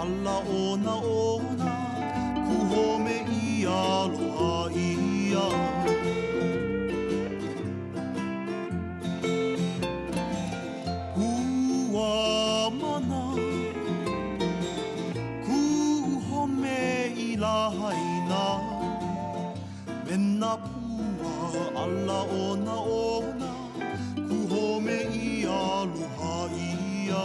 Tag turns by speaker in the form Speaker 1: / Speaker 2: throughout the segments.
Speaker 1: alla ona ona kuhome I aloha ia. Kua mana kuhome I lahaina mena pua alla ona ona kuhome I aloha ia.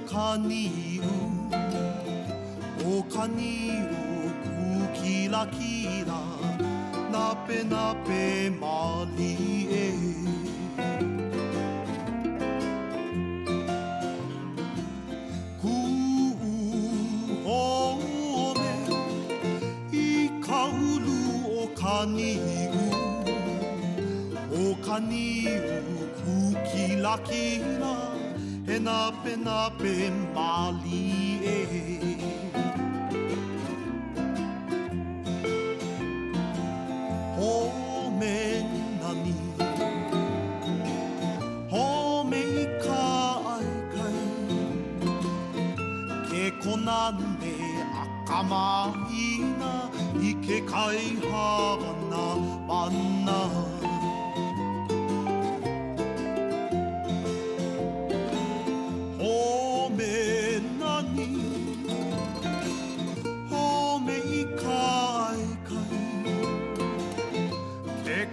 Speaker 1: Kaniu, o kaniu ku kila kila, nape nape mali e. Ku home I kaulu o kaniu ku kila kila. He nape nape mali e. Home nani, home I ka ai kai, ke konane a kamahina I ke kai hawana mana.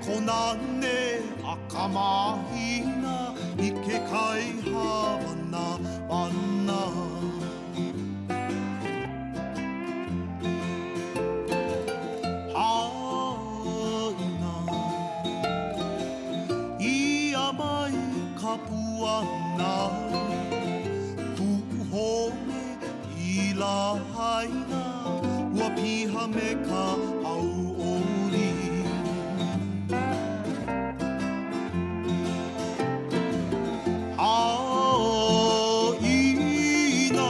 Speaker 1: Konane a kamahina I ke kai hawana mana. Haina Ia mai ka puana kuhome I lahaina ua piha me ka auori. Ina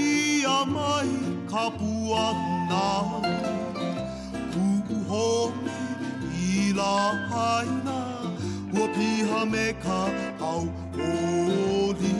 Speaker 1: ia mai ka puana kuhome I lahaina ua piha me ka auori.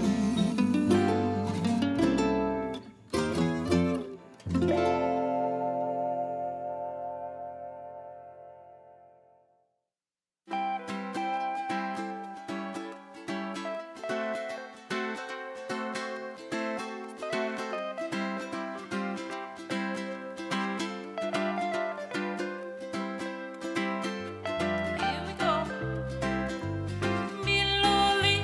Speaker 2: Miloli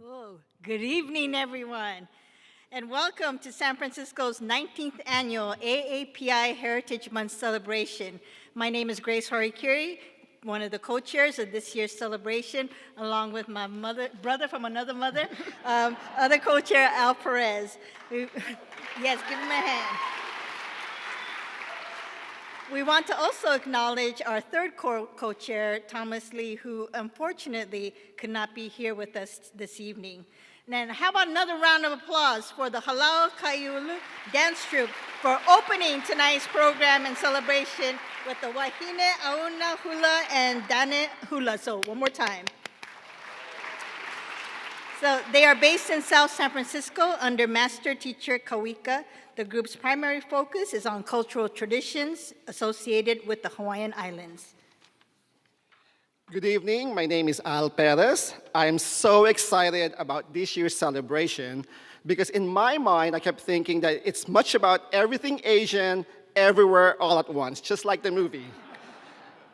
Speaker 2: Oh, good evening, everyone, and welcome to San Francisco's 19th annual AAPI Heritage Month celebration. My name is Grace Horikuri, one of the co-chairs of this year's celebration, along with my brother from another mother, other co-chair Al Perez. Yes, give him a hand. We want to also acknowledge our third co-chair, Thomas Lee, who unfortunately could not be here with us this evening. And how about another round of applause for the Halal Kaiulu dance troupe for opening tonight's program and celebration with the Wahine Auna Hula and Dane Hula. So one more time. So they are based in South San Francisco under master teacher Kawika. The group's primary focus is on cultural traditions associated with the Hawaiian Islands.
Speaker 3: Good evening, my name is Al Perez. I am so excited about this year's celebration because in my mind, I kept thinking that it's much about everything Asian, everywhere, all at once, just like the movie.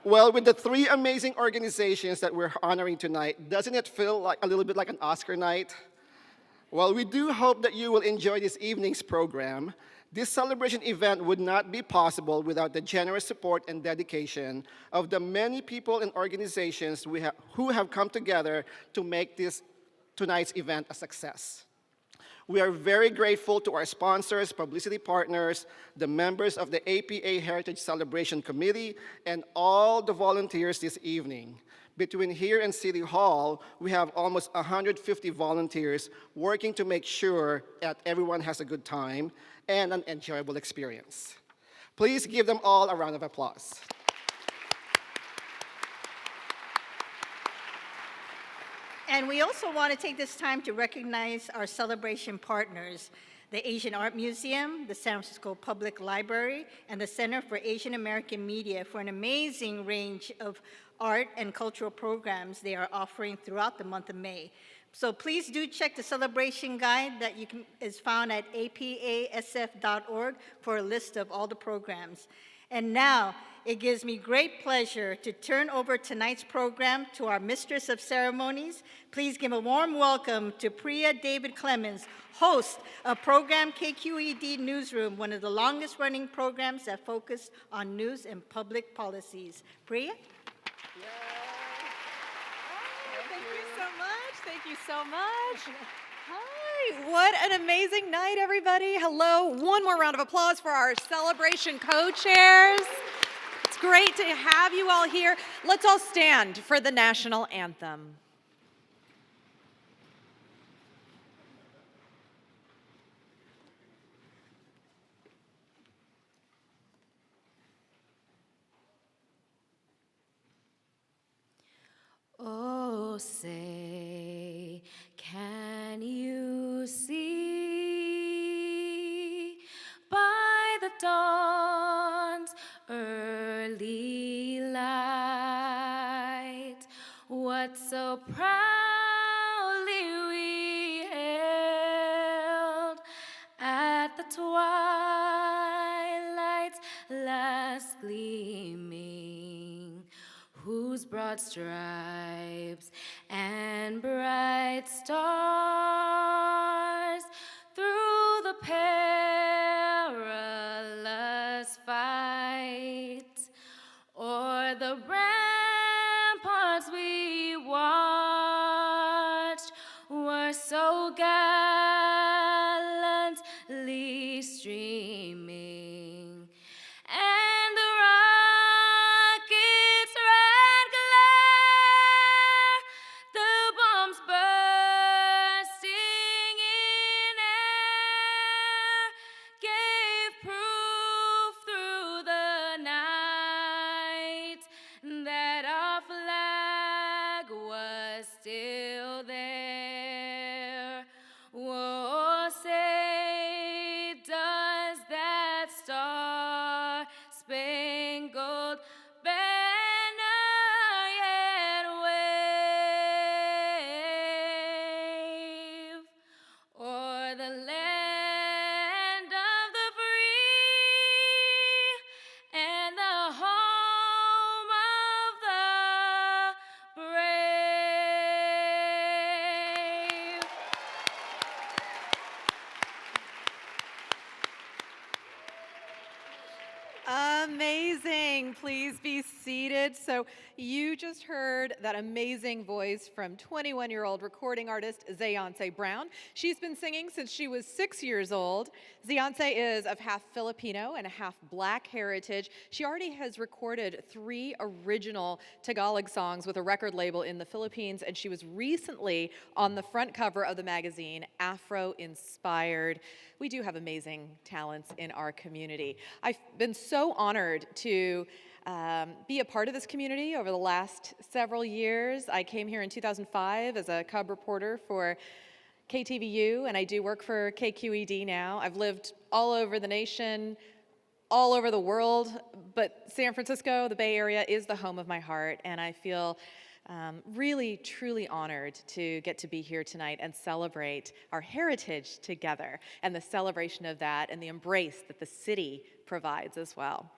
Speaker 3: Well, with the three amazing organizations that we're honoring tonight, doesn't it feel like a little bit like an Oscar night? Well, we do hope that you will enjoy this evening's program. This celebration event would not be possible without the generous support and dedication of the many people and organizations who have come together to make tonight's event a success. We are very grateful to our sponsors, publicity partners, the members of the APA Heritage Celebration Committee, and all the volunteers this evening. Between here and City Hall, we have almost 150 volunteers working to make sure that everyone has a good time and an enjoyable experience. Please give them all a round of applause.
Speaker 2: And we also want to take this time to recognize our celebration partners, the Asian Art Museum, the San Francisco Public Library, and the Center for Asian American Media for an amazing range of art and cultural programs they are offering throughout the month of May. So please do check the celebration guide that is found at apasf.org for a list of all the programs. And now, it gives me great pleasure to turn over tonight's program to our Mistress of Ceremonies. Please give a warm welcome to Priya David Clemens, host of program KQED Newsroom, one of the longest running programs that focus on news and public policies. Priya?
Speaker 4: Thank you so much. Thank you so much. Hi, what an amazing night, everybody. Hello, one more round of applause for our celebration co-chairs. It's great to have you all here. Let's all stand for the national anthem. Oh, say, can you see by the dawn's early light what so proudly we hailed at the twilight's last gleaming, whose broad stripes and bright stars through the perilous fight o'er the ramparts we watched were so gallantly streaming, and the rocket's red glare, the bombs bursting in air, gave proof through the night that our flag was still there. Whoa, say, does that star Amazing. Please be seated. So you just heard that amazing voice from 21-year-old recording artist Zayance Brown. She's been singing since she was 6 years old. Zayance is of half Filipino and half Black heritage. She already has recorded 3 original Tagalog songs with a record label in the Philippines, and she was recently on the front cover of the magazine Afro Inspired. We do have amazing talents in our community. I've been so honored to be a part of this community over the last several years. I came here in 2005 as a cub reporter for KTVU, and I do work for KQED now. I've lived all over the nation, all over the world, but San Francisco, the Bay Area, is the home of my heart, and I feel really, truly honored to get to be here tonight and celebrate our heritage together and the celebration of that and the embrace that the city provides as well.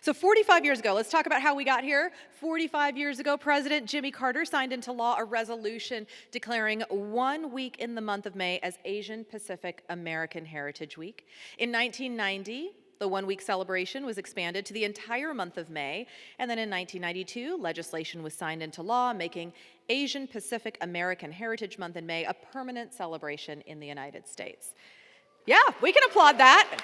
Speaker 4: So 45 years ago, let's talk about how we got here. 45 years ago, President Jimmy Carter signed into law a resolution declaring 1 week in the month of May as Asian Pacific American Heritage Week. In 1990, the 1 week celebration was expanded to the entire month of May, and then in 1992, legislation was signed into law, making Asian Pacific American Heritage Month in May a permanent celebration in the United States. Yeah, we can applaud that.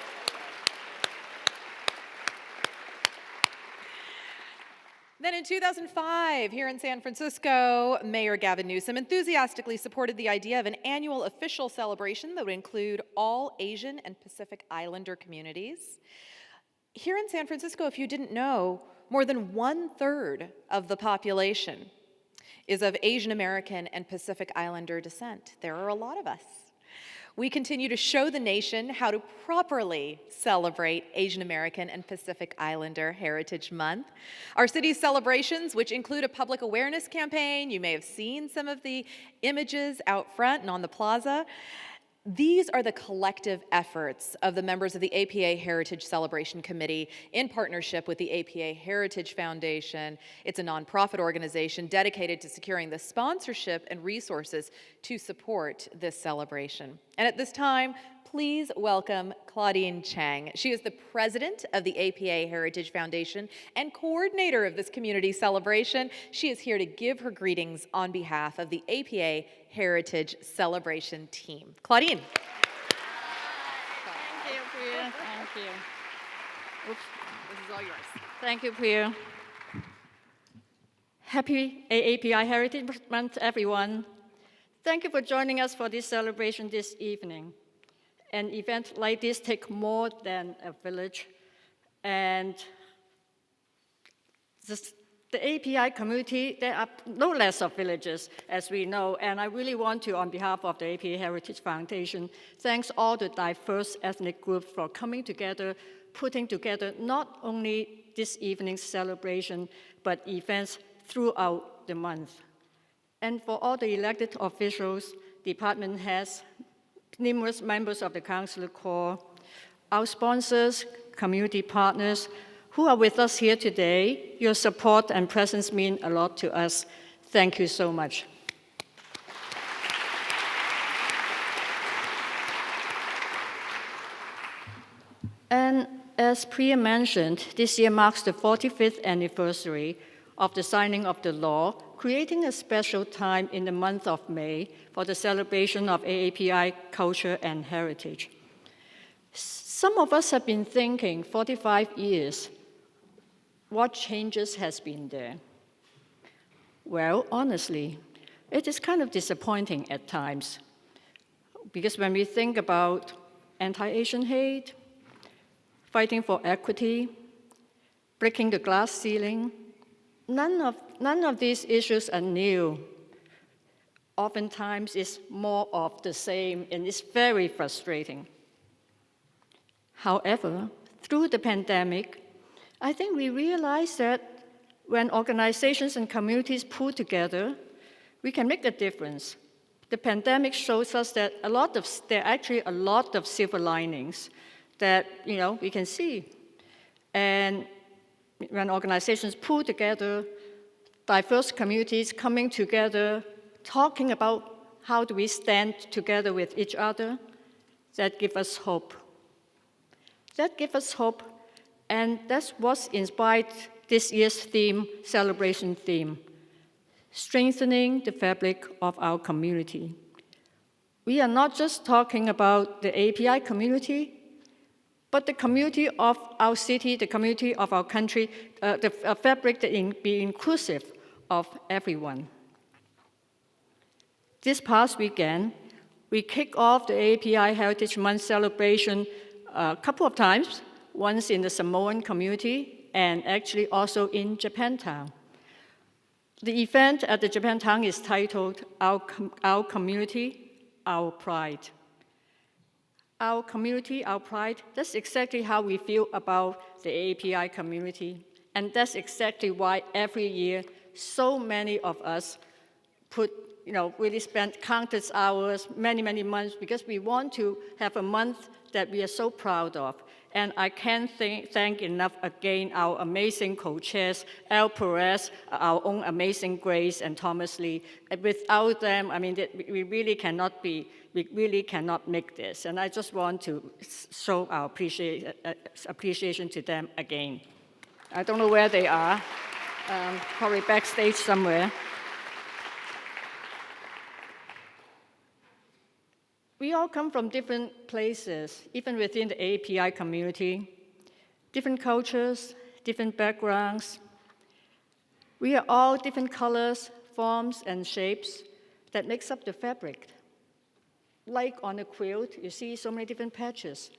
Speaker 4: Then in 2005, here in San Francisco, Mayor Gavin Newsom enthusiastically supported the idea of an annual official celebration that would include all Asian and Pacific Islander communities. Here in San Francisco, if you didn't know, more than 1/3 of the population is of Asian American and Pacific Islander descent. There are a lot of us. We continue to show the nation how to properly celebrate Asian American and Pacific Islander Heritage Month. Our city's celebrations, which include a public awareness campaign, you may have seen some of the images out front and on the plaza. These are the collective efforts of the members of the APA Heritage Celebration Committee in partnership with the APA Heritage Foundation. It's a nonprofit organization dedicated to securing the sponsorship and resources to support this celebration. And at this time, please welcome Claudine Chang. She is the president of the APA Heritage Foundation and coordinator of this community celebration. She is here to give her greetings on behalf of the APA Heritage Celebration team. Claudine.
Speaker 5: Thank you, Priya. Thank you. Oops.
Speaker 4: This is all yours.
Speaker 5: Thank you, Priya. Happy AAPI Heritage Month, everyone. Thank you for joining us for this celebration this evening. An event like this takes more than a village, and the API community, there are no less of villages, as we know, and I really want to, on behalf of the APA Heritage Foundation, thanks all the diverse ethnic groups for coming together, putting together not only this evening's celebration, but events throughout the month. And for all the elected officials, department heads, numerous members of the Council Corps, our sponsors, community partners, who are with us here today, your support and presence mean a lot to us. Thank you so much. And as Priya mentioned, this year marks the 45th anniversary of the signing of the law, creating a special time in the month of May for the celebration of AAPI culture and heritage. Some of us have been thinking, 45 years, what changes has been there? Well, honestly, it is kind of disappointing at times, because when we think about anti-Asian hate, fighting for equity, breaking the glass ceiling, none of these issues are new. Oftentimes, it's more of the same, and it's very frustrating. However, through the pandemic, I think we realized that when organizations and communities pull together, we can make a difference. The pandemic shows us that there are actually a lot of silver linings that we can see. And when organizations pull together, diverse communities coming together, talking about how do we stand together with each other, that gives us hope. That gives us hope And that's what inspired this year's celebration theme, strengthening the fabric of our community. We are not just talking about the API community, but the community of our city, the community of our country, the fabric that be inclusive of everyone. This past weekend, we kicked off the API Heritage Month celebration a couple of times, once in the Samoan community and actually also in Japantown. The event at the Japantown is titled Our Community, Our Pride. Our community, our pride, that's exactly how we feel about the API community. And that's exactly why every year, so many of us really spend countless hours, many, many months, because we want to have a month that we are so proud of. And I can't thank enough again our amazing co-chairs, Al Perez, our own amazing Grace, and Thomas Lee. Without them, I mean, we really cannot make this. And I just want to show our appreciation to them again. I don't know where they are, probably backstage somewhere. We all come from different places, even within the API community, different cultures, different backgrounds. We are all different colors, forms, and shapes that makes up the fabric. Like on a quilt, you see so many different patches,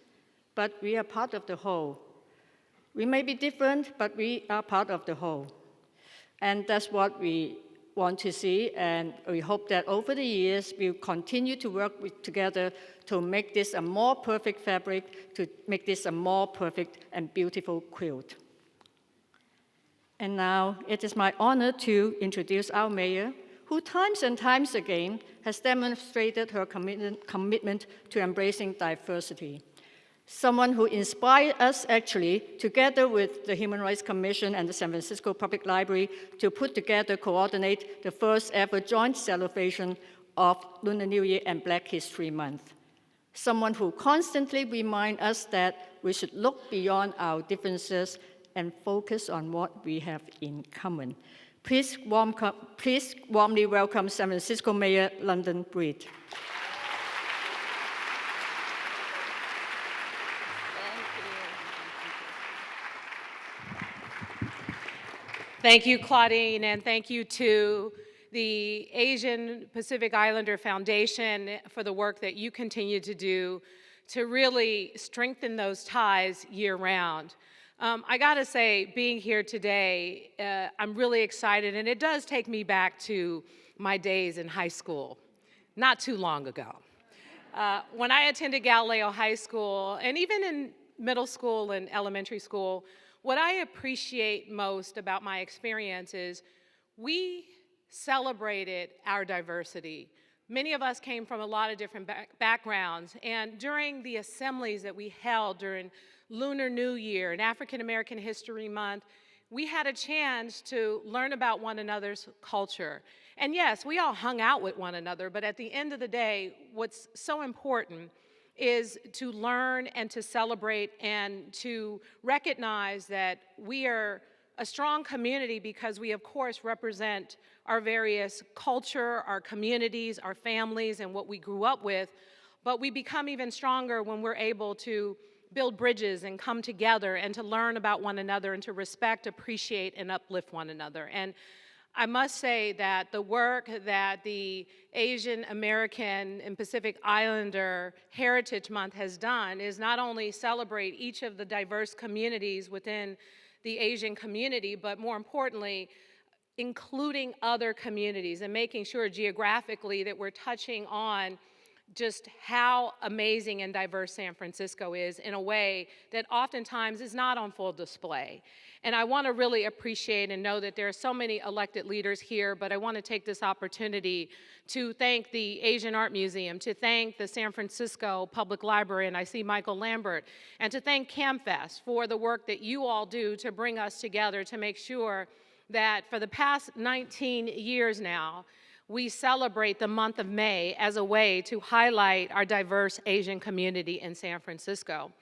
Speaker 5: but we are part of the whole. We may be different, but we are part of the whole. And that's what we want to see, and we hope that over the years, we'll continue to work together to make this a more perfect fabric, to make this a more perfect and beautiful quilt. And now, it is my honor to introduce our mayor, who times and times again has demonstrated her commitment to embracing diversity. Someone who inspired us, actually, together with the Human Rights Commission and the San Francisco Public Library, to coordinate the first ever joint celebration of Lunar New Year and Black History Month. Someone who constantly reminds us that we should look beyond our differences and focus on what we have in common. Please warmly welcome San Francisco Mayor London Breed.
Speaker 6: Thank you, Claudine, and thank you to the Asian Pacific Islander Foundation for the work that you continue to do to really strengthen those ties year-round. I gotta say, being here today, I'm really excited, and it does take me back to my days in high school, not too long ago. When I attended Galileo High School, and even in middle school and elementary school, what I appreciate most about my experience is we celebrated our diversity. Many of us came from a lot of different backgrounds, and during the assemblies that we held during Lunar New Year and African American History Month, we had a chance to learn about one another's culture. And yes, we all hung out with one another, but at the end of the day, what's so important is to learn and to celebrate and to recognize that we are a strong community because we, of course, represent our various culture, our communities, our families, and what we grew up with, but we become even stronger when we're able to build bridges and come together and to learn about one another and to respect, appreciate, and uplift one another. And I must say that the work that the Asian American and Pacific Islander Heritage Month has done is not only celebrate each of the diverse communities within the Asian community, but more importantly, including other communities and making sure geographically that we're touching on just how amazing and diverse San Francisco is in a way that oftentimes is not on full display. And I want to really appreciate and know that there are so many elected leaders here, but I want to take this opportunity to thank the Asian Art Museum, to thank the San Francisco Public Library, and I see Michael Lambert, and to thank CAMFest for the work that you all do to bring us together to make sure that for the past 19 years now, we celebrate the month of May as a way to highlight our diverse Asian community in San Francisco.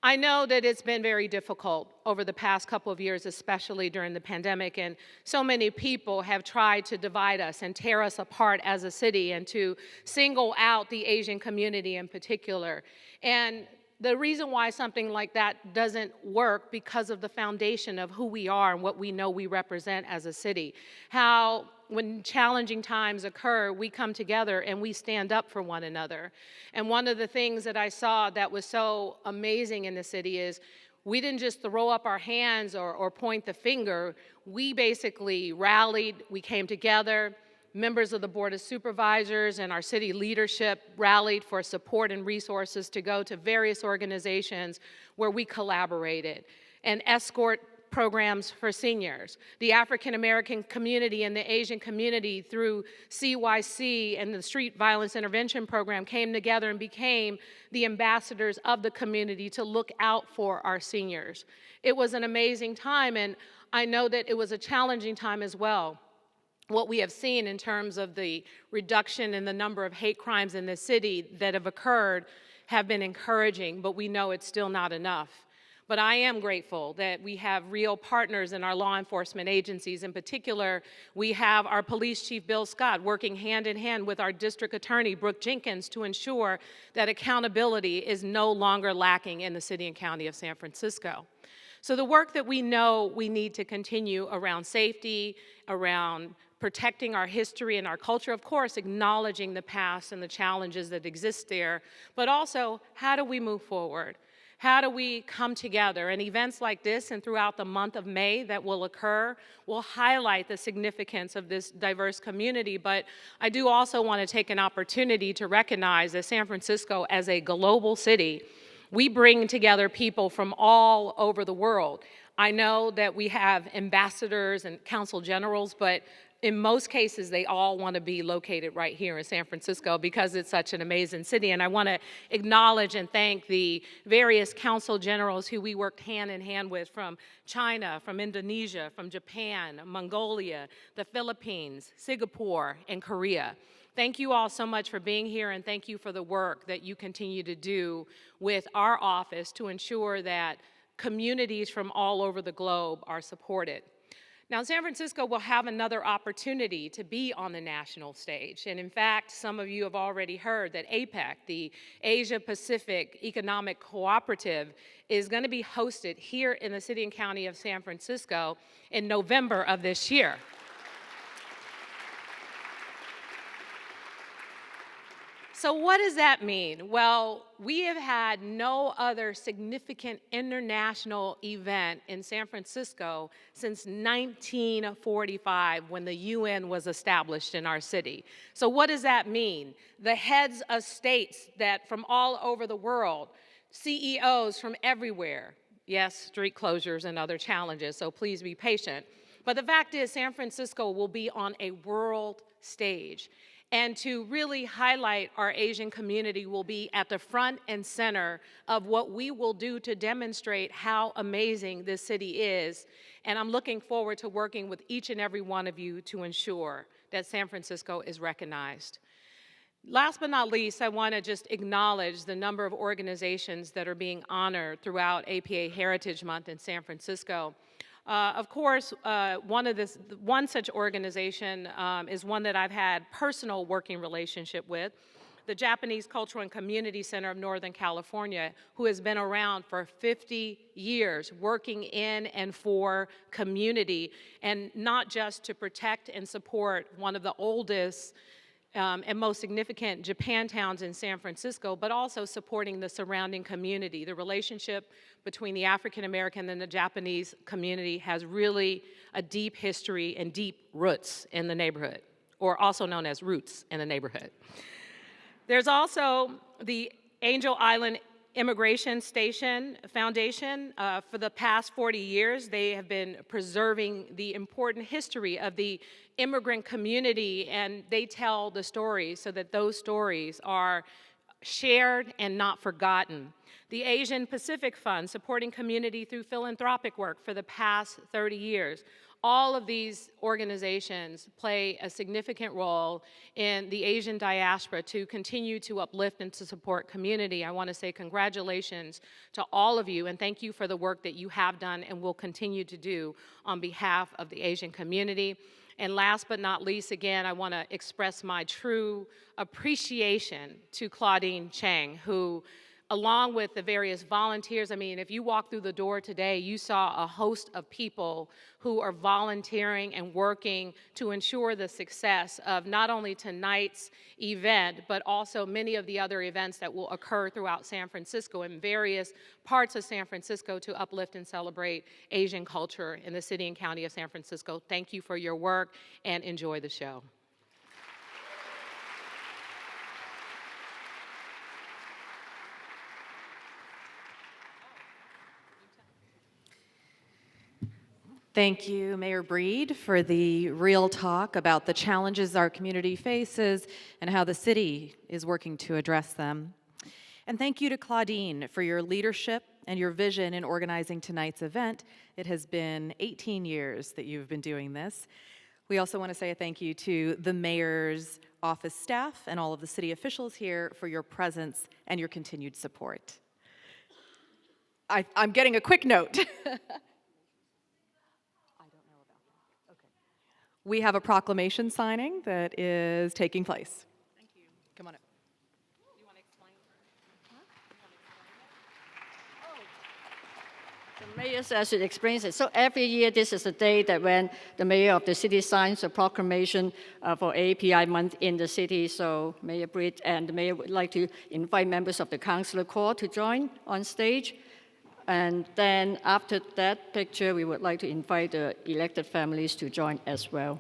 Speaker 6: I know that it's been very difficult over the past couple of years, especially during the pandemic, and so many people have tried to divide us and tear us apart as a city and to single out the Asian community in particular. And the reason why something like that doesn't work because of the foundation of who we are and what we know we represent as a city. How when challenging times occur, we come together and we stand up for one another. And one of the things that I saw that was so amazing in the city is we didn't just throw up our hands or point the finger. We basically rallied, we came together. Members of the Board of Supervisors and our city leadership rallied for support and resources to go to various organizations where we collaborated and escort programs for seniors. The African American community and the Asian community through CYC and the Street Violence Intervention Program came together and became the ambassadors of the community to look out for our seniors. It was an amazing time, and I know that it was a challenging time as well. What we have seen in terms of the reduction in the number of hate crimes in the city that have occurred have been encouraging, but we know it's still not enough. But I am grateful that we have real partners in our law enforcement agencies. In particular, we have our police chief, Bill Scott, working hand in hand with our district attorney, Brooke Jenkins, to ensure that accountability is no longer lacking in the city and county of San Francisco. So the work that we know we need to continue around safety, around protecting our history and our culture, of course, acknowledging the past and the challenges that exist there, but also how do we move forward? How do we come together? And events like this and throughout the month of May that will occur will highlight the significance of this diverse community. But I do also want to take an opportunity to recognize that San Francisco, as a global city, we bring together people from all over the world. I know that we have ambassadors and consul generals, but in most cases, they all want to be located right here in San Francisco because it's such an amazing city. And I want to acknowledge and thank the various consul generals who we worked hand in hand with from China, from Indonesia, from Japan, Mongolia, the Philippines, Singapore, and Korea. Thank you all so much for being here, and thank you for the work that you continue to do with our office to ensure that communities from all over the globe are supported. Now, San Francisco will have another opportunity to be on the national stage. And in fact, some of you have already heard that APEC, the Asia Pacific Economic Cooperative, is going to be hosted here in the city and county of San Francisco in November of this year. So what does that mean? Well, we have had no other significant international event in San Francisco since 1945 when the UN was established in our city. So what does that mean? The heads of states that from all over the world, CEOs from everywhere, yes, street closures and other challenges, so please be patient. But the fact is San Francisco will be on a world stage. And to really highlight our Asian community will be at the front and center of what we will do to demonstrate how amazing this city is. And I'm looking forward to working with each and every one of you to ensure that San Francisco is recognized. Last but not least, I want to just acknowledge the number of organizations that are being honored throughout APA Heritage Month in San Francisco. Of course, one such organization is one that I've had personal working relationship with, the Japanese Cultural and Community Center of Northern California, who has been around for 50 years, working in and for community, and not just to protect and support one of the oldest and most significant Japantowns in San Francisco, but also supporting the surrounding community. The relationship between the African American and the Japanese community has really a deep history and deep roots in the neighborhood, or also known as roots in the neighborhood. There's also the Angel Island Immigration Station Foundation. For the past 40 years, they have been preserving the important history of the immigrant community, and they tell the stories so that those stories are shared and not forgotten. The Asian Pacific Fund, supporting community through philanthropic work for the past 30 years. All of these organizations play a significant role in the Asian diaspora to continue to uplift and to support community. I want to say congratulations to all of you and thank you for the work that you have done and will continue to do on behalf of the Asian community. And last but not least, again, I want to express my true appreciation to Claudine Chang, who, along with the various volunteers, I mean, if you walk through the door today, you saw a host of people who are volunteering and working to ensure the success of not only tonight's event, but also many of the other events that will occur throughout San Francisco in various parts of San Francisco to uplift and celebrate Asian culture in the city and county of San Francisco. Thank you for your work and enjoy the show.
Speaker 4: Thank you, Mayor Breed, for the real talk about the challenges our community faces and how the city is working to address them. And thank you to Claudine for your leadership and your vision in organizing tonight's event. It has been 18 years that you've been doing this. We also want to say a thank you to the mayor's office staff and all of the city officials here for your presence and your continued support. I'm getting a quick note. We have a proclamation signing that is taking place. Thank you. Come on up.
Speaker 6: You want to explain?
Speaker 5: The mayor says it explains it. So every year, this is the day that when the mayor of the city signs a proclamation for API month in the city. So Mayor Britt and the mayor would like to invite members of the councilor corps to join on stage. And then after that picture, we would like to invite the elected families to join as well.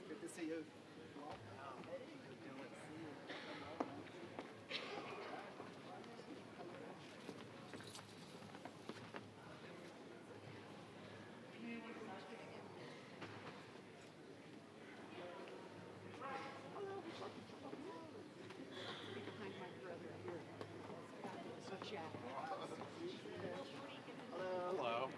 Speaker 3: Good to see you.
Speaker 7: Hello.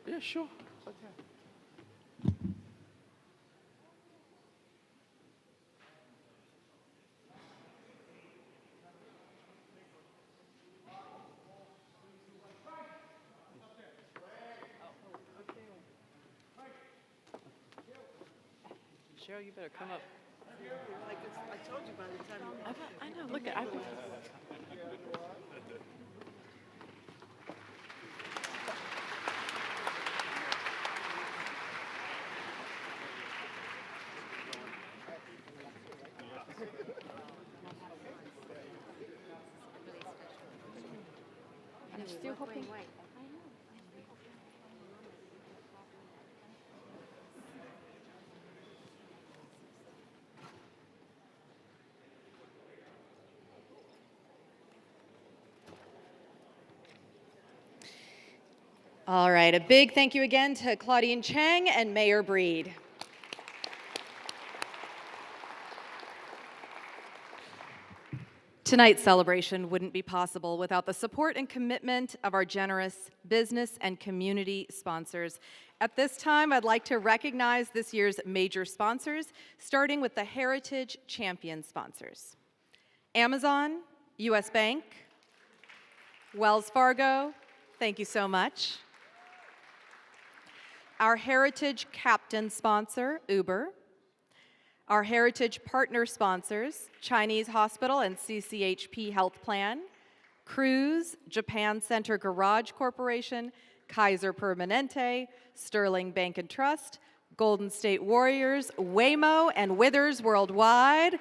Speaker 7: Yeah, sure. Okay. Cheryl, you better come up.
Speaker 8: I told you by the time.
Speaker 4: I know. Look at.
Speaker 5: still hoping.
Speaker 4: All right, a big thank you again to Claudine Chang and Mayor Breed. Tonight's celebration wouldn't be possible without the support and commitment of our generous business and community sponsors. At this time, I'd like to recognize this year's major sponsors, starting with the Heritage Champion sponsors. Amazon, US Bank, Wells Fargo, thank you so much. Our Heritage Captain sponsor, Uber. Our Heritage Partner sponsors, Chinese Hospital and CCHP Health Plan, Cruise, Japan Center Garage Corporation, Kaiser Permanente, Sterling Bank and Trust, Golden State Warriors, Waymo, and Withers Worldwide.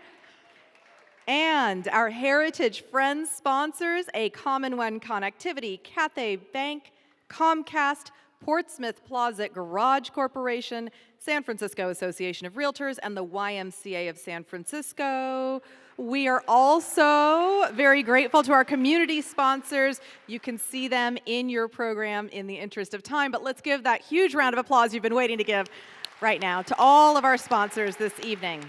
Speaker 4: And our Heritage Friends sponsors, A Common One Connectivity, Cathay Bank, Comcast, Portsmouth Plaza Garage Corporation, San Francisco Association of Realtors, and the YMCA of San Francisco. We are also very grateful to our community sponsors. You can see them in your program in the interest of time, but let's give that huge round of applause you've been waiting to give right now to all of our sponsors this evening.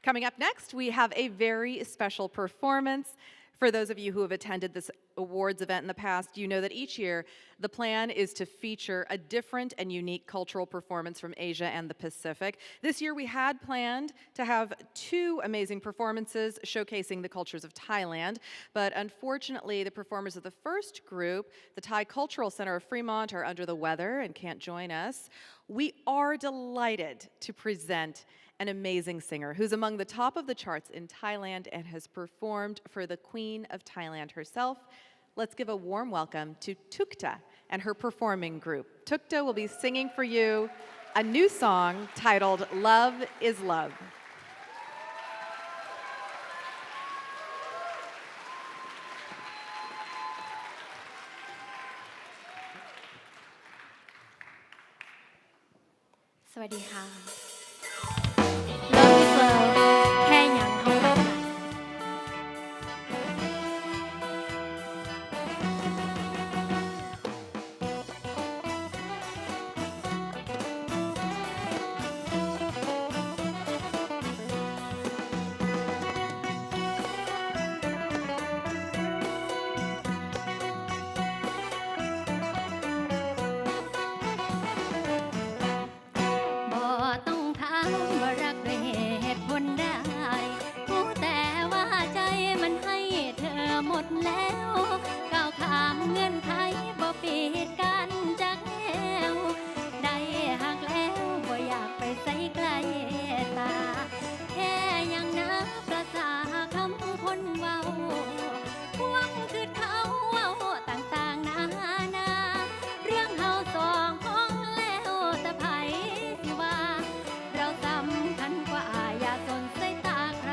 Speaker 4: Coming up next, we have a very special performance. For those of you who have attended this awards event in the past, you know that each year the plan is to feature a different and unique cultural performance from Asia and the Pacific. This year we had planned to have two amazing performances showcasing the cultures of Thailand, but unfortunately the performers of the first group, the Thai Cultural Center of Fremont, are under the weather and can't join us. We are delighted to present an amazing singer who's among the top of the charts in Thailand and has performed for the Queen of Thailand herself. Let's give a warm welcome to Tukta and her performing group. Tukta will be singing for you a new song titled Love is Love.
Speaker 8: Sawadee-ka. Love is love แค่อย่างเท่านั้น บ่ต้องถามว่ารักด้วยเหตุผลใดรู้แต่ว่าใจมันให้เธอหมดแล้วก้าวข้ามเงื่อนไขบ่ปิดกันจากแนวได้หักแล้วบ่อยากไปใส่ไกลตาแค่อย่างนับประสาคำคนเว้าพวงคือเขาเว้าต่างๆนานาเรื่องเฮาสองคนแล้วแต่ไผสิว่าเราสำคัญกว่าอย่าสนสายตาใคร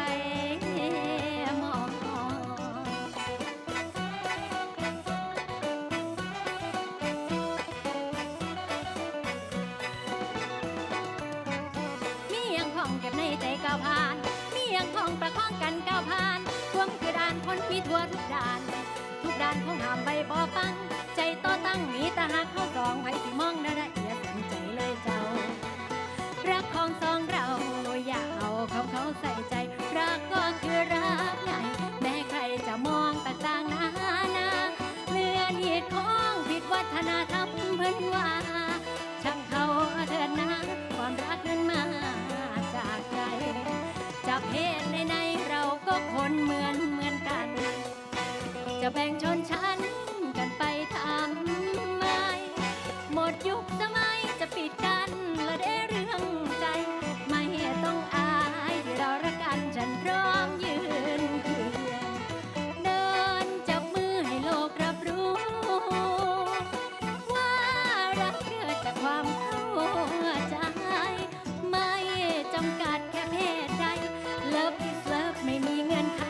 Speaker 8: มองมียังท่องเก็บในใจก้าวผ่านมียังท่องประคองกันก้าวผ่านพวงคือด่านคนมีทั่วทุกด่านของห้ามใบบ่ฟังใจต่อตั้งมีแต่หักเข้าสองไผสิมองน่าละเอียดสนใจเลยเจ้ารักของสองเราอย่าเอาเขาใส่ใจรักก็คือรักไงแม้ใครจะมองต่างๆนานาเลื่อนเหตุของผิดวัฒนธรรมเพิ่นว่าช่างเขาเถิดนะความรักนั้นมาจากใจจะเพศไหนๆเราก็คนเหมือนกันจะแบ่งชนชั้นกันไปทำไมหมดยุคสมัยจะปิดกันละได้เรื่องใจไม่ต้องอายที่เรารักกันฉันพร้อมยืนเคียงเดินจับมือให้โลกรับรู้ว่ารักเกิดจากความเข้าใจไม่จำกัดแค่เพศใด Love is love ไม่มีเงื่อนไข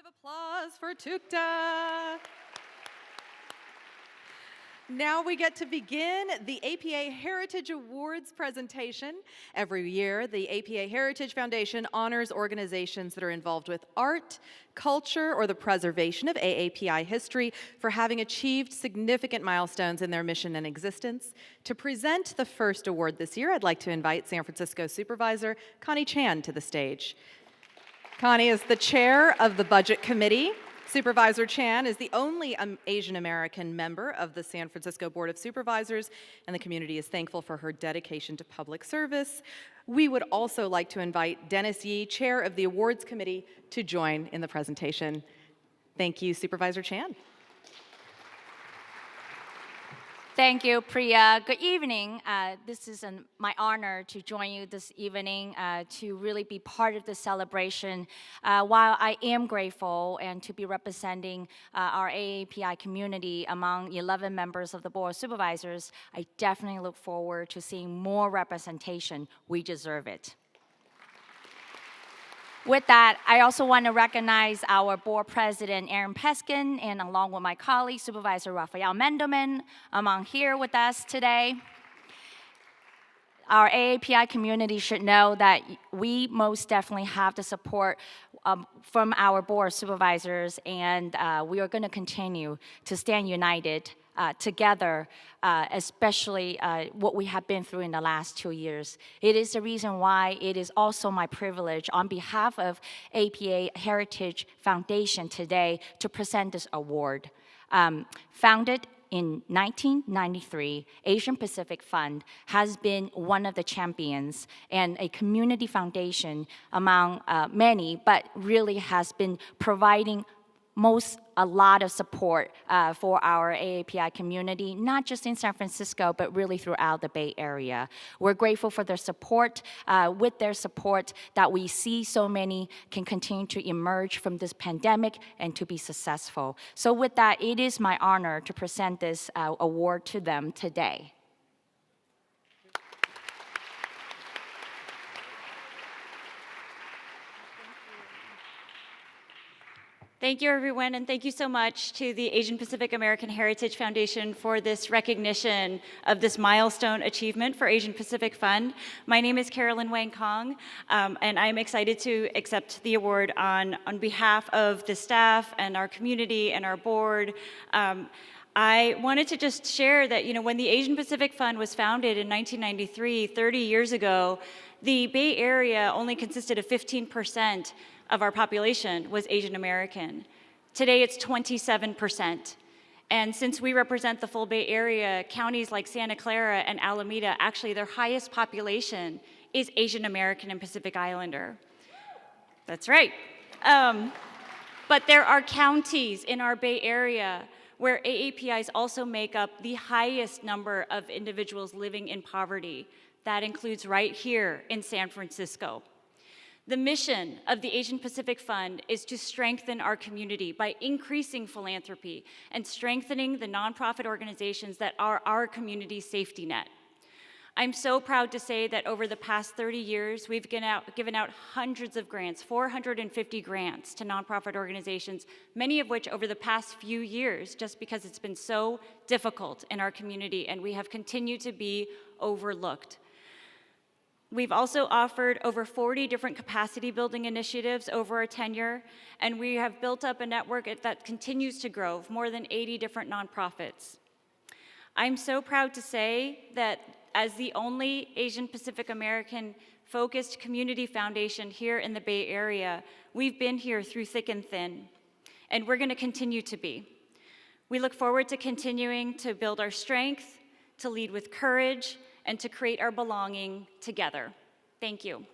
Speaker 4: of applause for Tukta. Now we get to begin the APA Heritage Awards presentation. Every year, the APA Heritage Foundation honors organizations that are involved with art, culture, or the preservation of AAPI history for having achieved significant milestones in their mission and existence. To present the first award this year, I'd like to invite San Francisco Supervisor Connie Chan to the stage. Connie is the chair of the Budget Committee. Supervisor Chan is the only Asian American member of the San Francisco Board of Supervisors, and the community is thankful for her dedication to public service. We would also like to invite Dennis Yee, chair of the Awards Committee, to join in the presentation. Thank you, Supervisor Chan.
Speaker 8: Thank you, Priya. Good evening. This is my honor to join you this evening to really be part of the celebration. While I am grateful and to be representing our AAPI community among 11 members of the Board of Supervisors, I definitely look forward to seeing more representation. We deserve it. With that, I also want to recognize our board president, Aaron Peskin, and along with my colleague, Supervisor Rafael Mendelman, among here with us today. Our AAPI community should know that we most definitely have the support from our board of supervisors, and we are going to continue to stand united together, especially what we have been through in the last 2 years. It is the reason why it is also my privilege on behalf of APA Heritage Foundation today to present this award. Founded in 1993, Asian Pacific Fund has been one of the champions and a community foundation among many, but really has been providing a lot of support for our AAPI community, not just in San Francisco, but really throughout the Bay Area. We're grateful for their support. With their support, that we see so many can continue to emerge from this pandemic and to be successful. So with that, it is my honor to present this award to them today.
Speaker 9: Thank you, everyone, and thank you so much to the Asian Pacific American Heritage Foundation for this recognition of this milestone achievement for Asian Pacific Fund. My name is Carolyn Wang Kong, and I'm excited to accept the award on behalf of the staff and our community and our board. I wanted to just share that, when the Asian Pacific Fund was founded in 1993, 30 years ago, the Bay Area only consisted of 15% of our population was Asian American. Today it's 27%. And since we represent the full Bay Area, counties like Santa Clara and Alameda, actually their highest population is Asian American and Pacific Islander. That's right. But there are counties in our Bay Area where AAPIs also make up the highest number of individuals living in poverty. That includes right here in San Francisco. The mission of the Asian Pacific Fund is to strengthen our community by increasing philanthropy and strengthening the nonprofit organizations that are our community's safety net. I'm so proud to say that over the past 30 years, we've given out hundreds of grants, 450 grants to nonprofit organizations, many of which over the past few years, just because it's been so difficult in our community and we have continued to be overlooked. We've also offered over 40 different capacity building initiatives over our tenure, and we have built up a network that continues to grow of more than 80 different nonprofits. I'm so proud to say that as the only Asian Pacific American focused community foundation here in the Bay Area, we've been here through thick and thin, and we're going to continue to be. We look forward to continuing to build our strength, to lead with courage, and to create our belonging together. Thank you.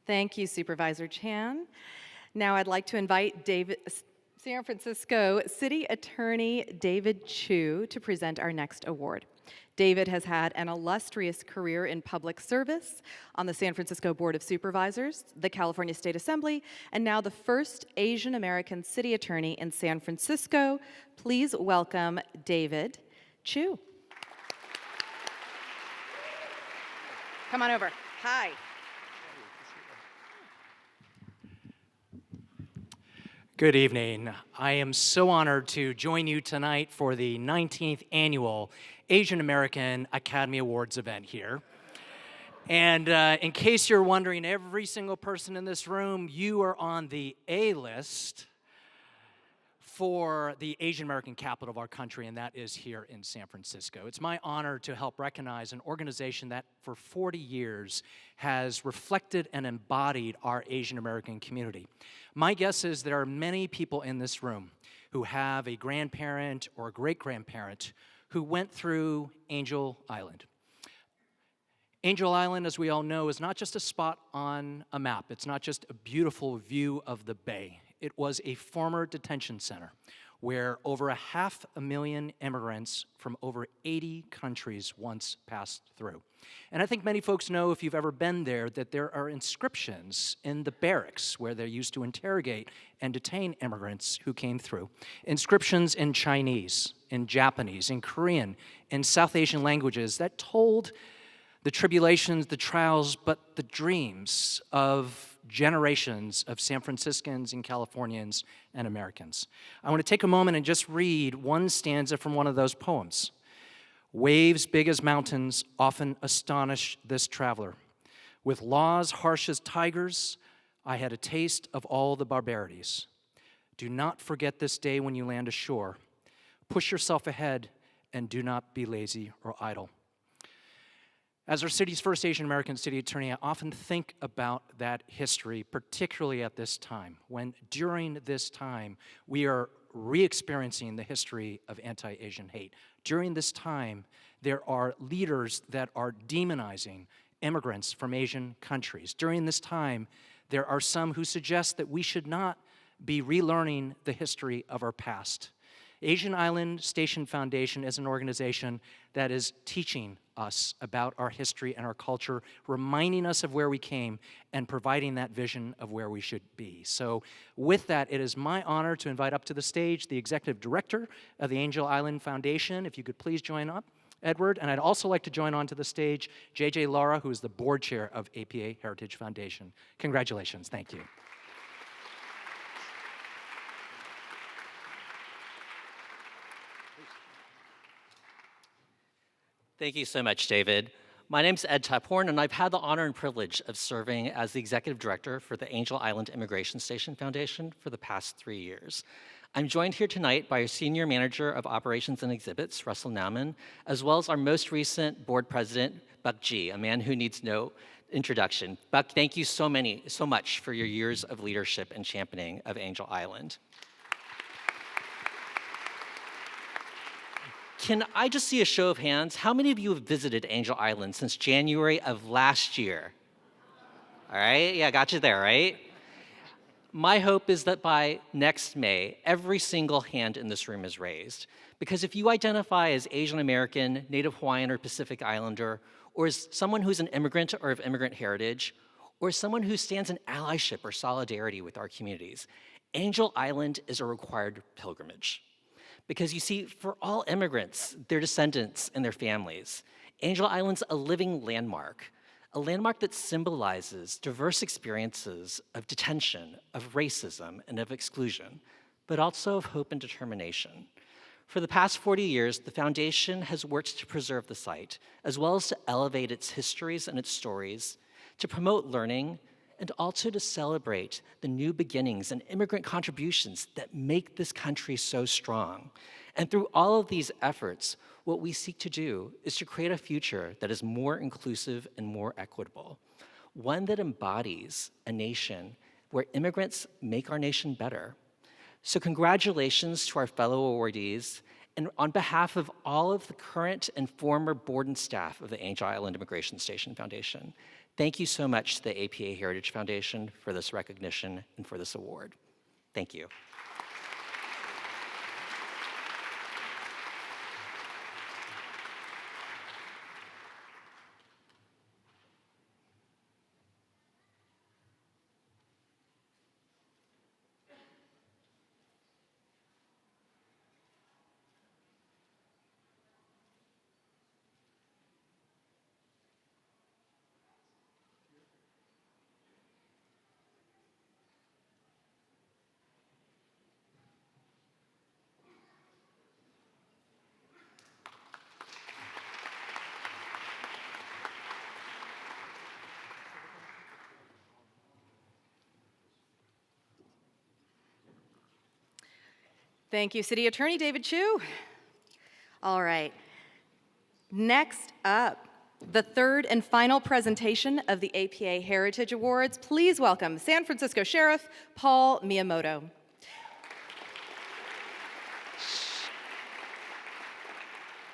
Speaker 4: Thank you, Supervisor Chan. Now I'd like to invite San Francisco City Attorney David Chu to present our next award. David has had an illustrious career in public service on the San Francisco Board of Supervisors, the California State Assembly, and now the first Asian American city attorney in San Francisco. Please welcome David Chu. Come on over. Hi.
Speaker 10: Good evening. I am so honored to join you tonight for the 19th annual Asian American Academy Awards event here. And in case you're wondering, every single person in this room, you are on the A list for the Asian American capital of our country, and that is here in San Francisco. It's my honor to help recognize an organization that for 40 years has reflected and embodied our Asian American community. My guess is there are many people in this room who have a grandparent or a great-grandparent who went through Angel Island. Angel Island, as we all know, is not just a spot on a map. It's not just a beautiful view of the bay. It was a former detention center where over 500,000 immigrants from over 80 countries once passed through. And I think many folks know, if you've ever been there, that there are inscriptions in the barracks where they used to interrogate and detain immigrants who came through. Inscriptions in Chinese, in Japanese, in Korean, in South Asian languages that told the tribulations, the trials, but the dreams of generations of San Franciscans and Californians and Americans. I want to take a moment and just read one stanza from one of those poems. Waves big as mountains often astonish this traveler. With laws harsh as tigers, I had a taste of all the barbarities. Do not forget this day when you land ashore. Push yourself ahead and do not be lazy or idle. As our city's first Asian American city attorney, I often think about that history, particularly at this time, when during this time we are re-experiencing the history of anti-Asian hate. During this time, there are leaders that are demonizing immigrants from Asian countries. During this time, there are some who suggest that we should not be relearning the history of our past. Asian Island Station Foundation is an organization that is teaching us about our history and our culture, reminding us of where we came, and providing that vision of where we should be. So with that, it is my honor to invite up to the stage the executive director of the Angel Island Foundation. If you could please join up, Edward. And I'd also like to join onto the stage JJ Lara, who is the board chair of APA Heritage Foundation. Congratulations. Thank you.
Speaker 11: Thank you so much, David. My name's Ed Taphorn, and I've had the honor and privilege of serving as the executive director for the Angel Island Immigration Station Foundation for the past 3 years. I'm joined here tonight by our senior manager of operations and exhibits, Russell Nauman, as well as our most recent board president, Buck G, a man who needs no introduction. Buck, thank you so much for your years of leadership and championing of Angel Island. Can I just see a show of hands? How many of you have visited Angel Island since January of last year? All right, yeah, got you there, right? My hope is that by next May, every single hand in this room is raised. Because if you identify as Asian American, Native Hawaiian, or Pacific Islander, or as someone who's an immigrant or of immigrant heritage, or as someone who stands in allyship or solidarity with our communities, Angel Island is a required pilgrimage. Because you see, for all immigrants, their descendants, and their families, Angel Island's a living landmark, a landmark that symbolizes diverse experiences of detention, of racism, and of exclusion, but also of hope and determination. For the past 40 years, the foundation has worked to preserve the site, as well as to elevate its histories and its stories, to promote learning, and also to celebrate the new beginnings and immigrant contributions that make this country so strong. And through all of these efforts, what we seek to do is to create a future that is more inclusive and more equitable, one that embodies a nation where immigrants make our nation better. So congratulations to our fellow awardees, and on behalf of all of the current and former board and staff of the Angel Island Immigration Station Foundation, Thank you so much to the APA Heritage Foundation for this recognition and for this award. Thank you.
Speaker 4: Thank you, City Attorney David Chu. All right. Next up, the third and final presentation of the APA Heritage Awards. Please welcome San Francisco Sheriff Paul Miyamoto.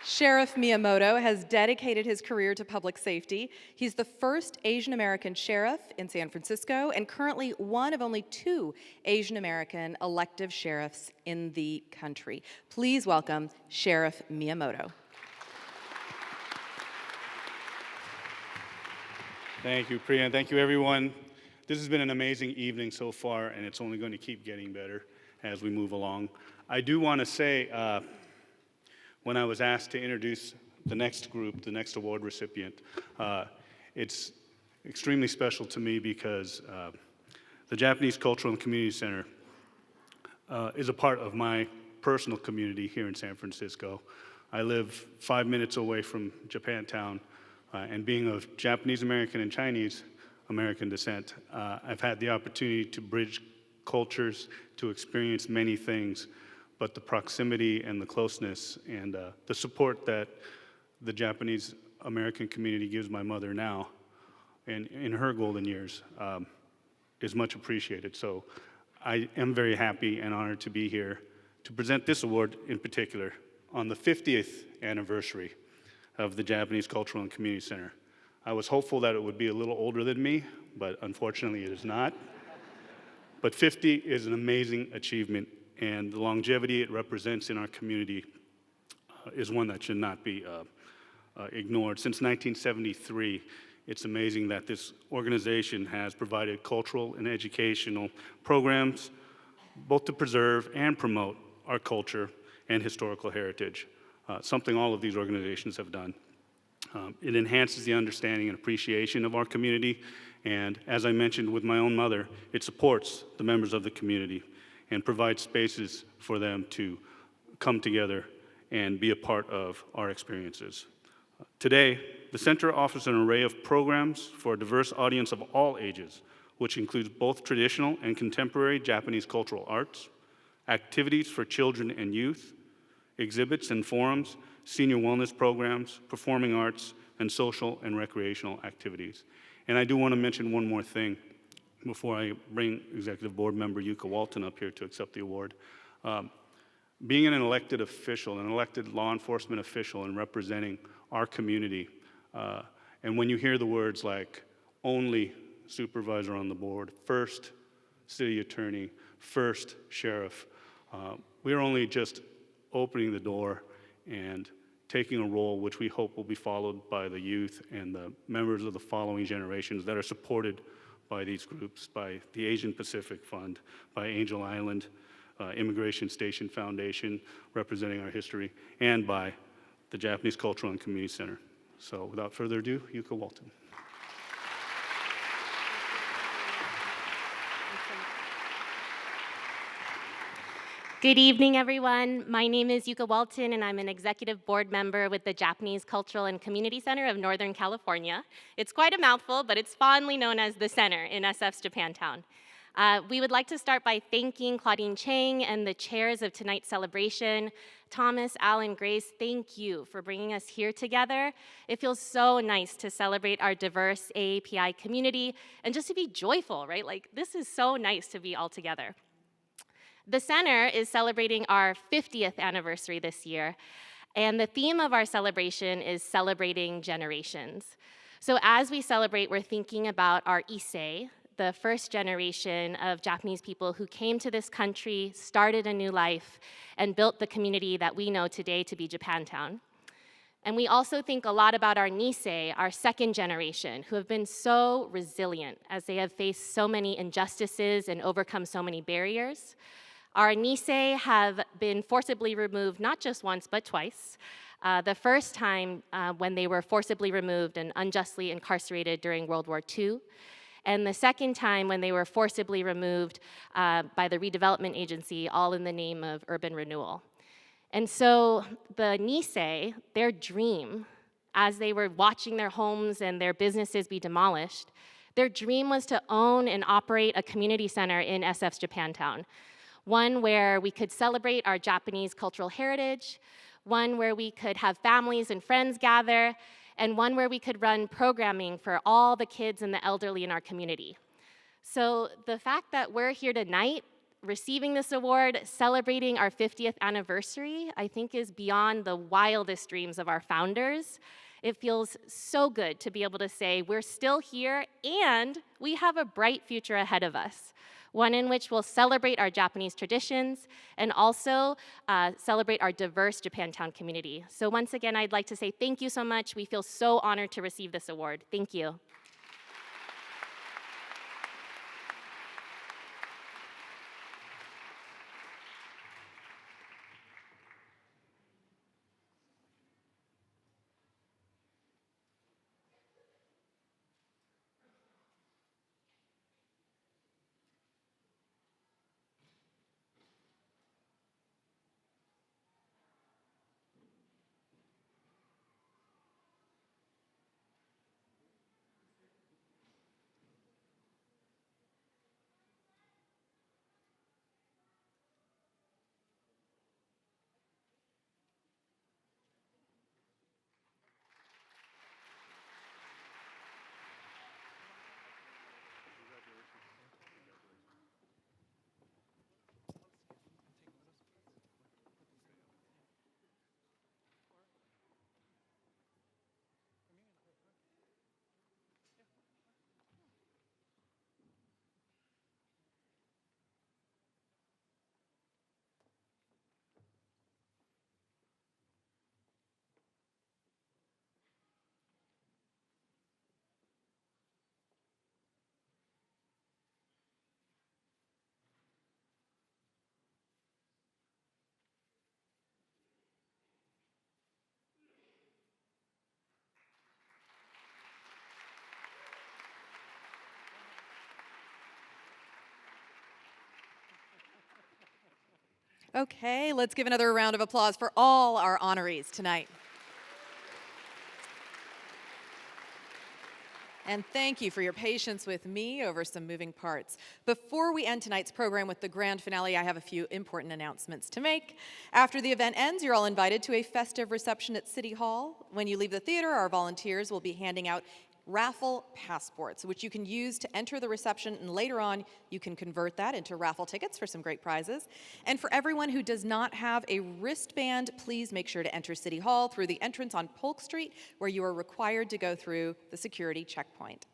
Speaker 4: Sheriff Miyamoto has dedicated his career to public safety. He's the first Asian American sheriff in San Francisco and currently one of only 2 Asian American elective sheriffs in the country. Please welcome Sheriff Miyamoto.
Speaker 12: Thank you, Priya, and thank you, everyone. This has been an amazing evening so far, and it's only going to keep getting better as we move along. I do want to say, when I was asked to introduce the next group, the next award recipient, it's extremely special to me because the Japanese Cultural and Community Center is a part of my personal community here in San Francisco. I live 5 minutes away from Japantown, and being of Japanese American and Chinese American descent, I've had the opportunity to bridge cultures, to experience many things, but the proximity and the closeness and the support that the Japanese American community gives my mother now and in her golden years is much appreciated. So I am very happy and honored to be here to present this award in particular on the 50th anniversary of the Japanese Cultural and Community Center. I was hopeful that it would be a little older than me, but unfortunately it is not. But 50 is an amazing achievement, and the longevity it represents in our community is one that should not be ignored. Since 1973, it's amazing that this organization has provided cultural and educational programs both to preserve and promote our culture and historical heritage, something all of these organizations have done. It enhances the understanding and appreciation of our community, and as I mentioned with my own mother, it supports the members of the community and provides spaces for them to come together and be a part of our experiences. Today, the center offers an array of programs for a diverse audience of all ages, which includes both traditional and contemporary Japanese cultural arts, activities for children and youth, exhibits and forums, senior wellness programs, performing arts, and social and recreational activities. And I do want to mention one more thing before I bring Executive Board Member Yuka Walton up here to accept the award. Being an elected official, an elected law enforcement official and representing our community, and when you hear the words like only supervisor on the board, first city attorney, first sheriff, we're only just opening the door and taking a role which we hope will be followed by the youth and the members of the following generations that are supported by these groups, by the Asian Pacific Fund, by Angel Island Immigration Station Foundation, representing our history, and by the Japanese Cultural and Community Center. So without further ado, Yuka Walton.
Speaker 13: Good evening, everyone. My name is Yuka Walton, and I'm an executive board member with the Japanese Cultural and Community Center of Northern California. It's quite a mouthful, but it's fondly known as the Center in SF's Japantown. We would like to start by thanking Claudine Chang and the chairs of tonight's celebration. Thomas, Al, and Grace, thank you for bringing us here together. It feels so nice to celebrate our diverse AAPI community and just to be joyful, right? Like, this is so nice to be all together. The center is celebrating our 50th anniversary this year, and the theme of our celebration is celebrating generations. So as we celebrate, we're thinking about our Issei, the first generation of Japanese people who came to this country, started a new life, and built the community that we know today to be Japantown. And we also think a lot about our Nisei, our second generation, who have been so resilient as they have faced so many injustices and overcome so many barriers. Our Nisei have been forcibly removed not just once, but twice. The first time when they were forcibly removed and unjustly incarcerated during World War II, and the second time when they were forcibly removed by the Redevelopment Agency, all in the name of urban renewal. And so the Nisei, their dream, as they were watching their homes and their businesses be demolished, their dream was to own and operate a community center in SF's Japantown, one where we could celebrate our Japanese cultural heritage, one where we could have families and friends gather, and one where we could run programming for all the kids and the elderly in our community. So the fact that we're here tonight receiving this award, celebrating our 50th anniversary, I think is beyond the wildest dreams of our founders. It feels so good to be able to say we're still here and we have a bright future ahead of us, one in which we'll celebrate our Japanese traditions and also celebrate our diverse Japantown community. So once again, I'd like to say thank you so much. We feel so honored to receive this award. Thank you.
Speaker 4: Okay, let's give another round of applause for all our honorees tonight. And thank you for your patience with me over some moving parts. Before we end tonight's program with the grand finale, I have a few important announcements to make. After the event ends, you're all invited to a festive reception at City Hall. When you leave the theater, our volunteers will be handing out raffle passports, which you can use to enter the reception, and later on you can convert that into raffle tickets for some great prizes. And for everyone who does not have a wristband, please make sure to enter City Hall through the entrance on Polk Street, where you are required to go through the security checkpoint.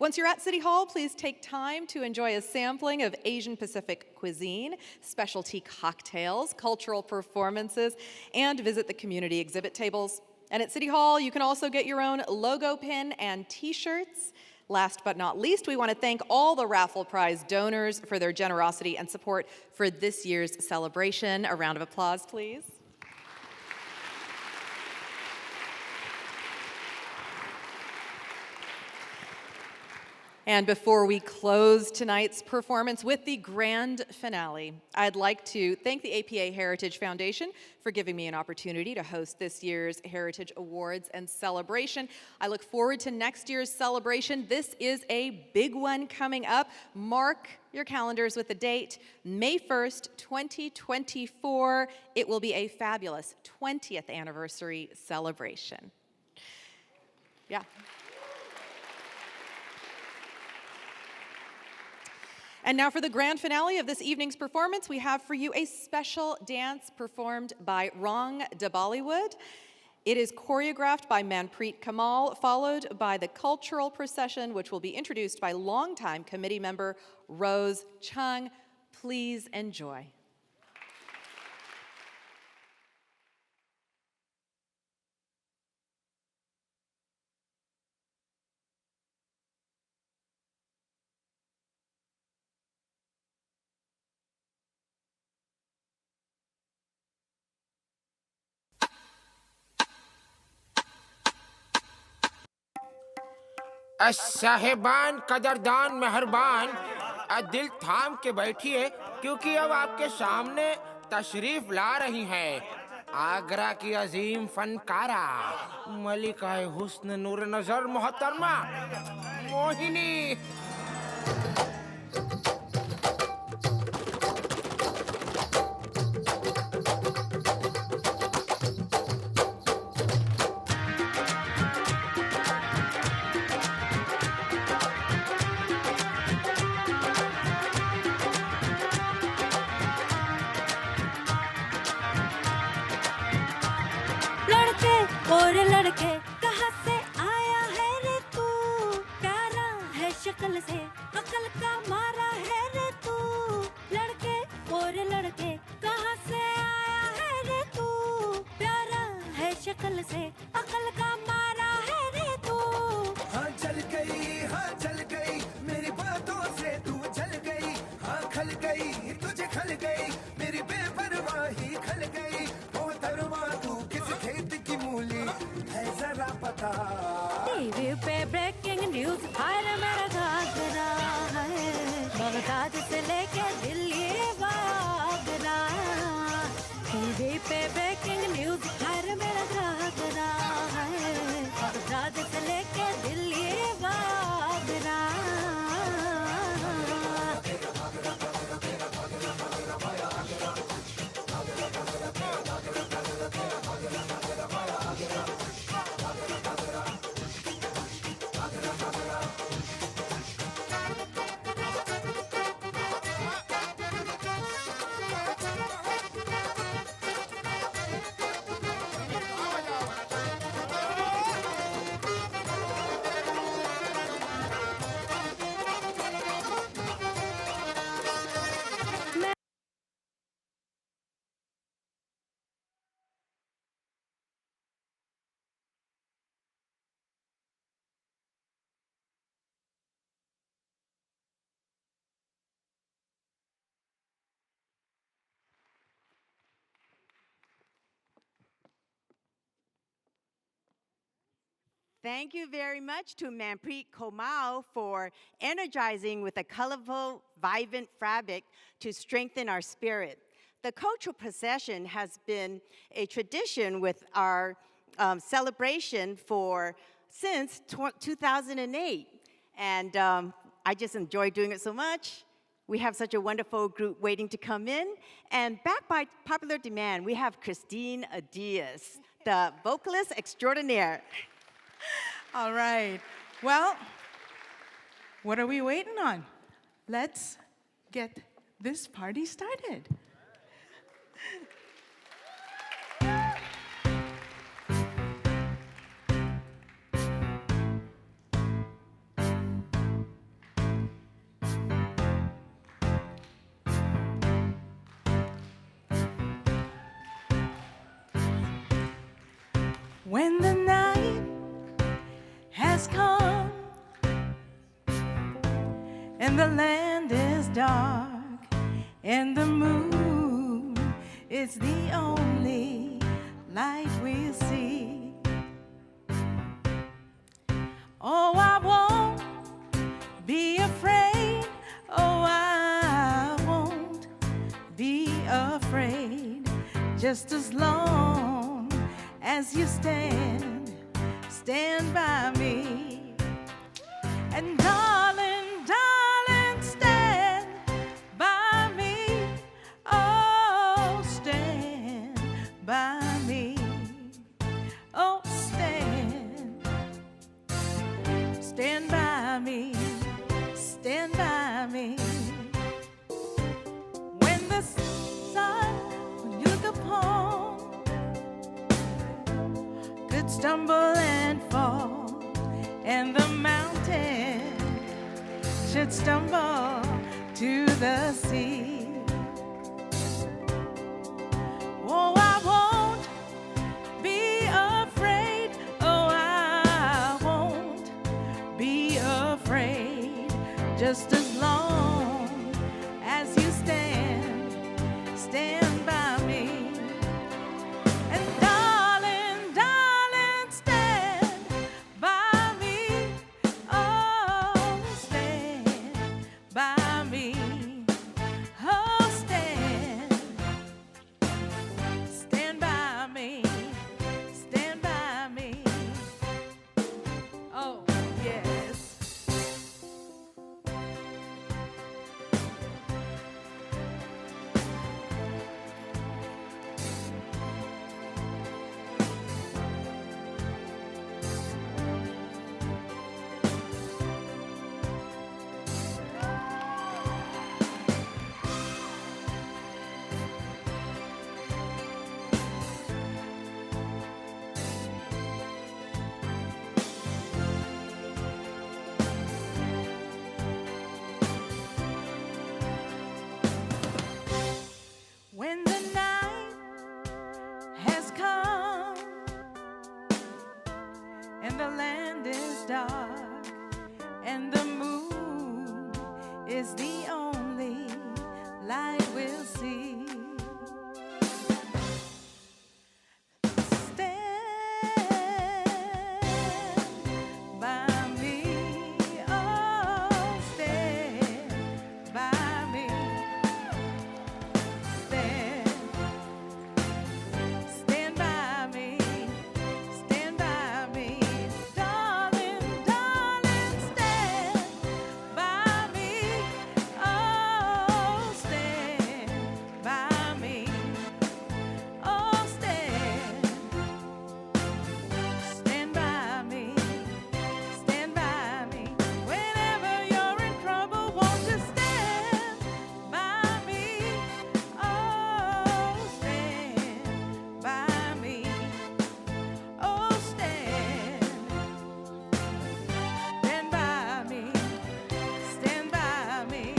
Speaker 4: Once you're at City Hall, please take time to enjoy a sampling of Asian Pacific cuisine, specialty cocktails, cultural performances, and visit the community exhibit tables. And at City Hall, you can also get your own logo pin and t-shirts. Last but not least, we want to thank all the raffle prize donors for their generosity and support for this year's celebration. A round of applause, please. And before we close tonight's performance with the grand finale, I'd like to thank the APA Heritage Foundation for giving me an opportunity to host this year's Heritage Awards and celebration. I look forward to next year's celebration. This is a big one coming up. Mark your calendars with the date, May 1st, 2024. It will be a fabulous 20th anniversary celebration. Yeah. And now for the grand finale of this evening's performance, we have for you a special dance performed by Rong de Bollywood. It is choreographed by Manpreet Kamal, followed by the cultural procession, which will be introduced by longtime committee member Rose Chung. Please enjoy.
Speaker 14: साहेबान कदरदान मेहरबान दिल थाम के बैठिए क्योंकि अब आपके सामने तशरीफ ला रही हैं आगरा की अजीम फनकारा मलिका हुस्न नूर नजर मोहतरमा मोहिनी।
Speaker 8: और लड़के कहाँ से आया है रे तू, प्यारा है शक्ल से अकल का मारा है रे तू। लड़के और लड़के कहाँ से आया है रे तू, प्यारा है शक्ल से अकल का मारा है रे तू।
Speaker 1: हाँ चल गई मेरी बातों से तू जल गई। हाँ खल गई तुझे खल गई मेरी बेपरवाही खल गई। ओ धर्मा तू किस खेत की मूली है जरा पता।
Speaker 8: टीवी पे ब्रेकिंग न्यूज हर मेरा घाघरा है, बगदाद से लेके दिल्ली आगरा। टीवी पे ब्रेकिंग न्यूज हर मेरा घाघरा है, बगदाद से लेके Delhi Agra.
Speaker 15: Thank you very much to Manpreet Kamal for energizing with a colorful, vibrant fabric to strengthen our spirit. The cultural procession has been a tradition with our celebration since 2008. And I just enjoy doing it so much. We have such a wonderful group waiting to come in. And back by popular demand, we have Christine Diaz, the vocalist extraordinaire.
Speaker 16: All right. Well, what are we waiting on? Let's get this party started. When the night has come and the land is dark and the moon is the only light we'll see. Oh, I won't be afraid. Oh, I won't be afraid. Just as long as you stand by me. And darling, darling, stand by me. Oh, stand by me. Oh, stand by me. Stand by me. When the sun, when you look upon stumble and fall, and the mountain should stumble to the sea. Oh, I won't be afraid. Oh, I won't be afraid. Just as long as you stand by me. And darling, darling, stand by me. Oh, stand by me. Oh, stand by me. Stand by me. Oh, yes. When the night has come and the land is dark and the moon is the only light we'll see. Stand by me, oh, stand by me. Stand by me, stand by me, darling, darling, stand by me, oh, stand by me, oh, stand by me, stand by me, whenever you're in trouble, won't you stand by me, oh, stand by me, oh, stand by me, stand by me.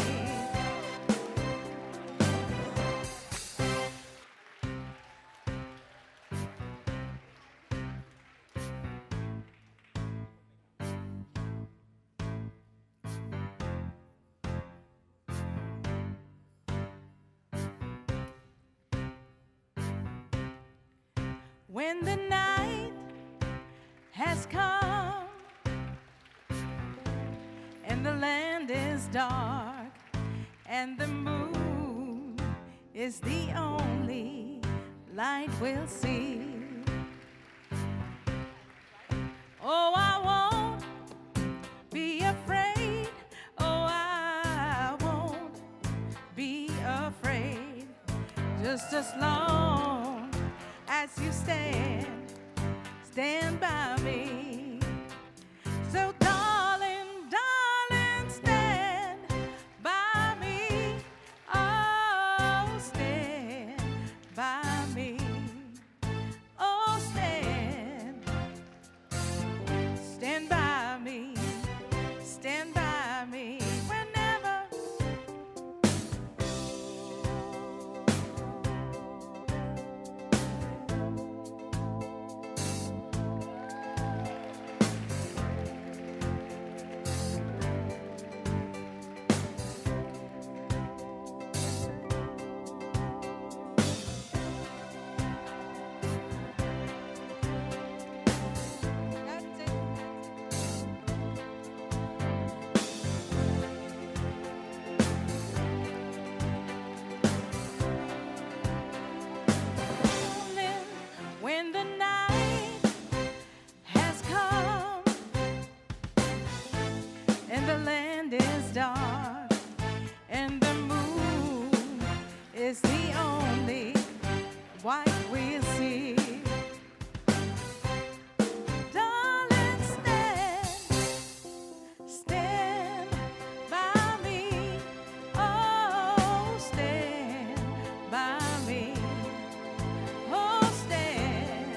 Speaker 16: When the night has come and the land is dark and the moon is the only light we'll see. Oh, I won't be afraid. Oh, I won't be afraid. Just as long as you stand by me. So darling, darling, stand by me. Oh, stand by me. Oh, stand by me. Stand by me whenever. When the night has come and the land is dark and the moon is the only white we'll see. Darling, stand by me. Oh, stand by me. Oh, stand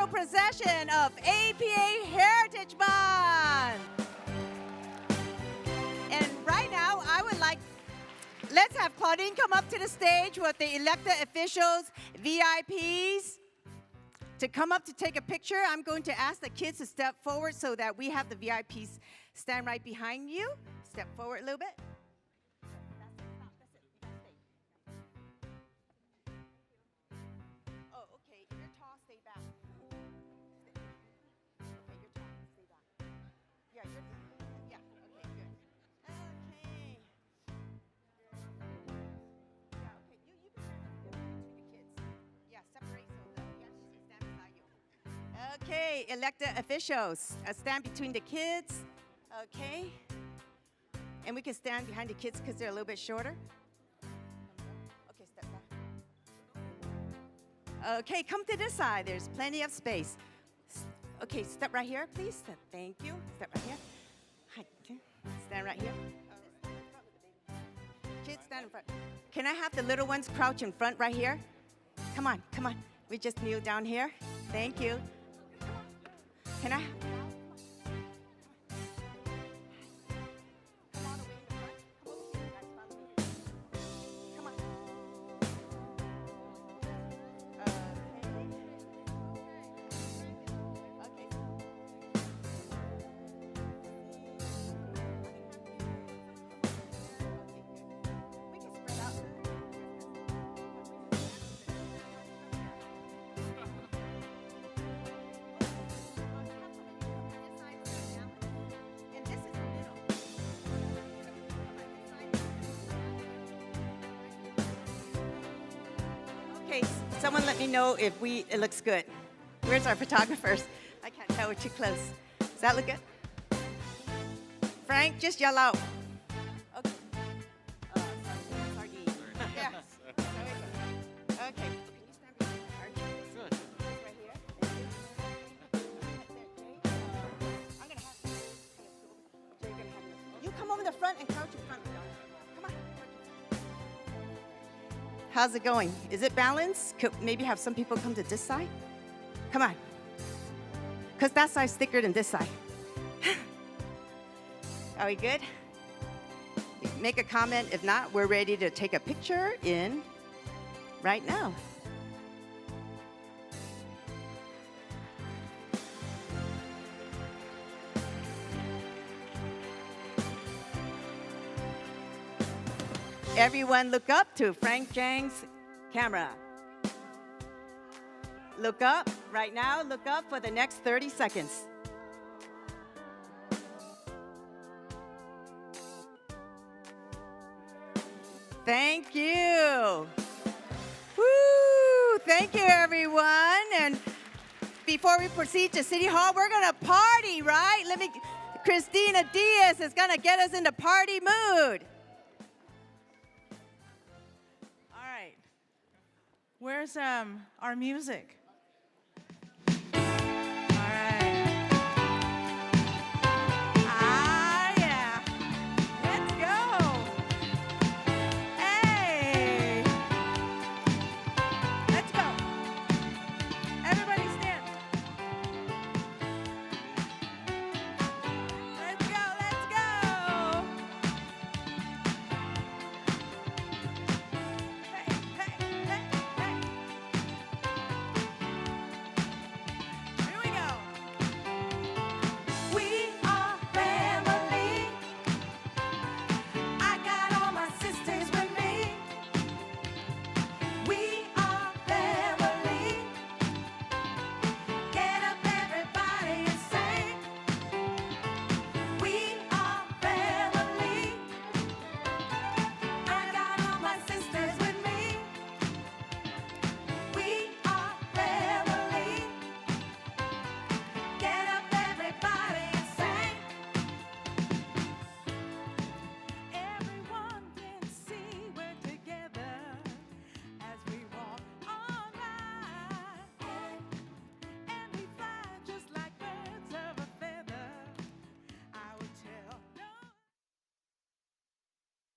Speaker 15: cultural procession of APA Heritage Month. And right now, I would like, let's have Claudine come up to the stage with the elected officials, VIPs, to come up to take a picture. I'm going to ask the kids to step forward so that we have the VIPs stand right behind you. Step forward a little bit. Oh, okay. You're tall, stay back. Okay, you're tall, stay back. Yeah, okay, good. Okay. Yeah, okay, you can stand between the kids. Yeah, separate so the yes, stand beside you. Okay, elected officials, stand between the kids. Okay. And we can stand behind the kids because they're a little bit shorter. Okay, step back. Okay, come to this side. There's plenty of space. Okay, step right here, please. Thank you. Step right here. Hi. Okay. Stand right here. Kids, stand in front. Can I have the little ones crouch in front right here? Come on, come on. We just kneel down here. Thank you. Can I? Okay, someone let me know if it looks good. Where's our photographers? I can't tell, we're too close. Does that look good? Frank, just yell out. Okay. Sardine. Yeah. Okay. Can you stand behind Archie?
Speaker 7: Good.
Speaker 15: Right here. I'm gonna have Jay, gonna have you come over the front and crouch in front. Come on. How's it going? Is it balanced? Could maybe have some people come to this side? Come on. Because that side's thicker than this side. Are we good? Make a comment. If not, we're ready to take a picture in right now. Everyone look up to Frank Jang's camera. Look up right now. Look up for the next 30 seconds. Thank you. Woo! Thank you, everyone. And before we proceed to City Hall, we're going to party, right? Christina Diaz is going to get us into party mood.
Speaker 16: All right. Where's our music?